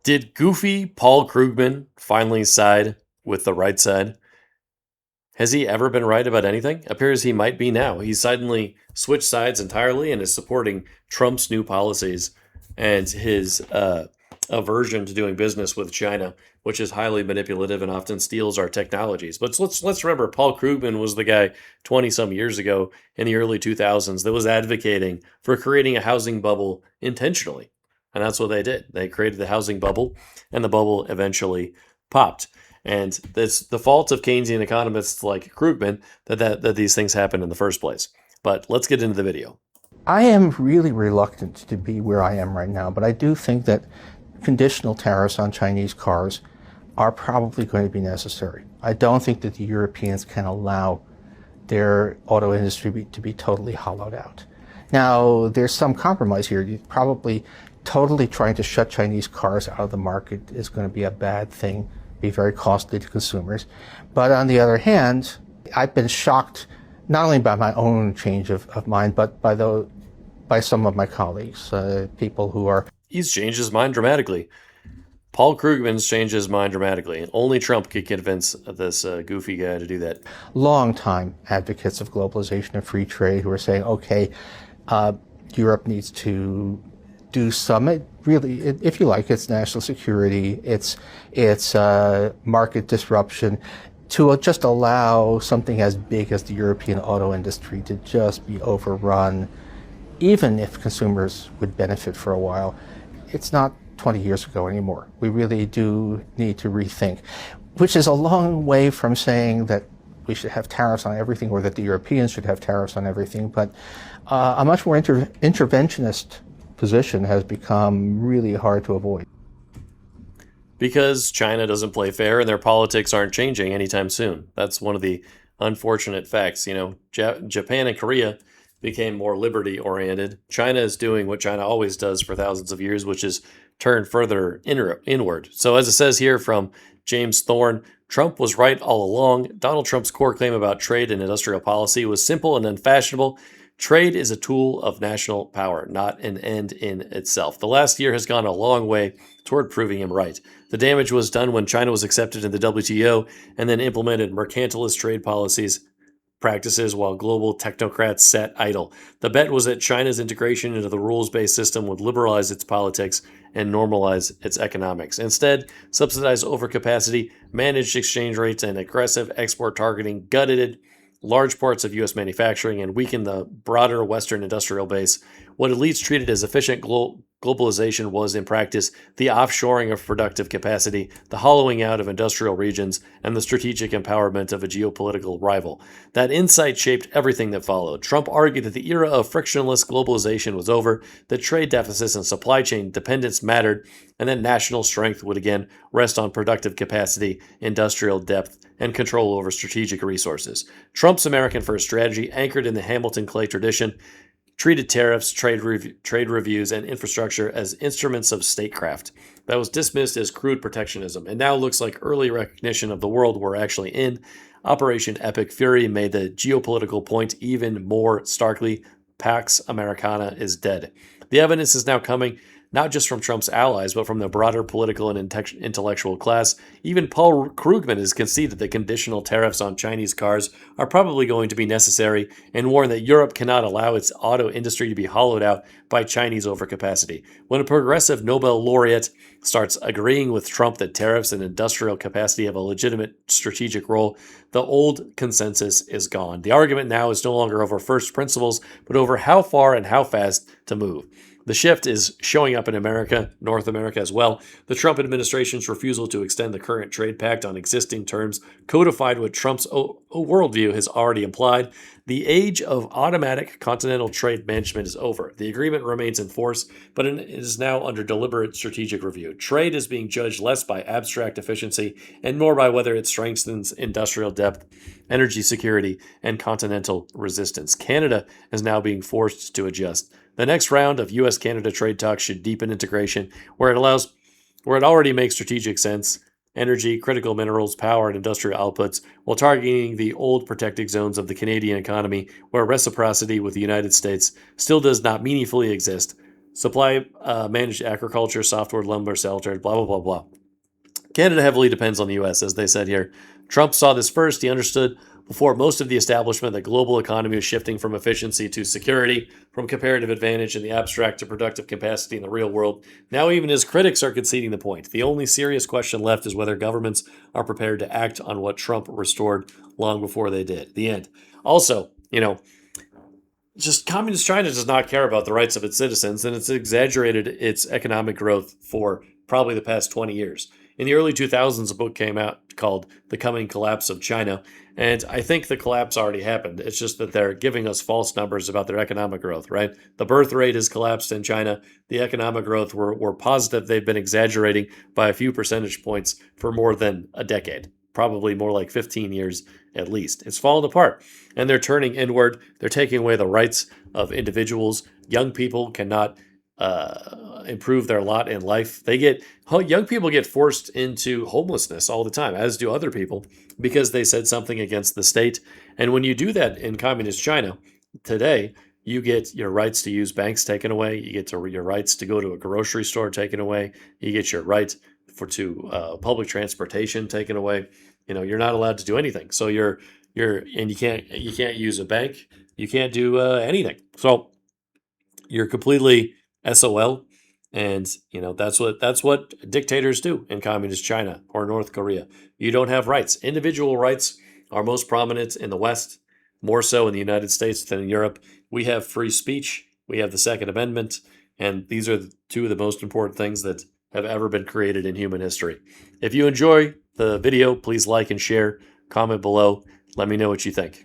Did goofy Paul Krugman finally side with the right side? Has he ever been right about anything? Appears he might be now. He's suddenly switched sides entirely and is supporting Trump's new policies and his aversion to doing business with China, which is highly manipulative and often steals our technologies. But let's remember, Paul Krugman was the guy 20 some years ago in the early 2000s that was advocating for creating a housing bubble intentionally. And that's what they did. They created the housing bubble, and the bubble eventually popped. And it's the fault of Keynesian economists like Krugman that these things happen in the first place. But let's get into the video. I am really reluctant to be where I am right now, but I do think that conditional tariffs on Chinese cars are probably going to be necessary. I don't think that the Europeans can allow their auto industry to be totally hollowed out. Now, there's some compromise here. You're probably totally trying to shut Chinese cars out of the market is going to be a bad thing, be very costly to consumers. But on the other hand, I've been shocked not only by my own change of mind, but by some of my colleagues, people who are... He's changed his mind dramatically. Paul Krugman's changed his mind dramatically, and only Trump could convince this goofy guy to do that. Long-time advocates of globalization and free trade who are saying, okay, Europe needs to do some, really, if you like, it's national security, it's market disruption, to just allow something as big as the European auto industry to just be overrun, even if consumers would benefit for a while. It's not 20 years ago anymore. We really do need to rethink, which is a long way from saying that we should have tariffs on everything or that the Europeans should have tariffs on everything, but a much more interventionist position has become really hard to avoid. Because China doesn't play fair and their politics aren't changing anytime soon. That's one of the unfortunate facts. You know, Japan and Korea became more liberty-oriented. China is doing what China always does for thousands of years, which is turn further inward. So as it says here from James Thorne, Trump was right all along. Donald Trump's core claim about trade and industrial policy was simple and unfashionable. Trade is a tool of national power, not an end in itself. The last year has gone a long way toward proving him right. The damage was done when China was accepted in the WTO and then implemented mercantilist trade practices while global technocrats sat idle. The bet was that China's integration into the rules-based system would liberalize its politics and normalize its economics. Instead, subsidized overcapacity, managed exchange rates, and aggressive export targeting gutted large parts of U.S. manufacturing and weakened the broader Western industrial base. What elites treated as efficient globalization was, in practice, the offshoring of productive capacity, the hollowing out of industrial regions, and the strategic empowerment of a geopolitical rival. That insight shaped everything that followed. Trump argued that the era of frictionless globalization was over, that trade deficits and supply chain dependence mattered, and that national strength would again rest on productive capacity, industrial depth, and control over strategic resources. Trump's American First strategy, anchored in the Hamilton Clay tradition, treated tariffs, trade reviews, and infrastructure as instruments of statecraft. That was dismissed as crude protectionism, and now looks like early recognition of the world we're actually in. Operation Epic Fury made the geopolitical point even more starkly. Pax Americana is dead. The evidence is now coming not just from Trump's allies, but from the broader political and intellectual class. Even Paul Krugman has conceded that conditional tariffs on Chinese cars are probably going to be necessary and warned that Europe cannot allow its auto industry to be hollowed out by Chinese overcapacity. When a progressive Nobel laureate starts agreeing with Trump that tariffs and industrial capacity have a legitimate strategic role, the old consensus is gone. The argument now is no longer over first principles, but over how far and how fast to move. The shift is showing up in America, North America as well. The Trump administration's refusal to extend the current trade pact on existing terms codified what Trump's worldview has already implied. The age of automatic continental trade management is over. The agreement remains in force, but it is now under deliberate strategic review. Trade is being judged less by abstract efficiency and more by whether it strengthens industrial depth, energy security, and continental resistance. Canada is now being forced to adjust. The next round of U.S.-Canada trade talks should deepen integration where it already makes strategic sense, energy, critical minerals, power, and industrial outputs, while targeting the old protected zones of the Canadian economy where reciprocity with the United States still does not meaningfully exist. supply managed agriculture, software, lumber, cell trade, blah, blah, blah, blah. Canada heavily depends on the U.S., as they said here. Trump saw this first. He understood before most of the establishment that global economy was shifting from efficiency to security, from comparative advantage in the abstract to productive capacity in the real world. Now even his critics are conceding the point. The only serious question left is whether governments are prepared to act on what Trump restored long before they did. The end. Also, just communist China does not care about the rights of its citizens, and it's exaggerated its economic growth for probably the past 20 years. In the early 2000s, a book came out called The Coming Collapse of China, and I think the collapse already happened. It's just that they're giving us false numbers about their economic growth, right? The birth rate has collapsed in China. The economic growth, we're positive they've been exaggerating by a few percentage points for more than a decade, probably more like 15 years at least. It's fallen apart, and they're turning inward. They're taking away the rights of individuals. Young people cannot improve their lot in life. Young people get forced into homelessness all the time, as do other people, because they said something against the state. And when you do that in communist China today, you get your rights to use banks taken away. You get your rights to go to a grocery store taken away. You get your right to public transportation taken away. You're not allowed to do anything. So and you can't use a bank. You can't do anything. So you're completely SOL. And that's what dictators do in communist China or North Korea. You don't have rights. Individual rights are most prominent in the West, more so in the United States than in Europe. We have free speech. We have the Second Amendment. And these are two of the most important things that have ever been created in human history. If you enjoy the video, please like and share. Comment below. Let me know what you think.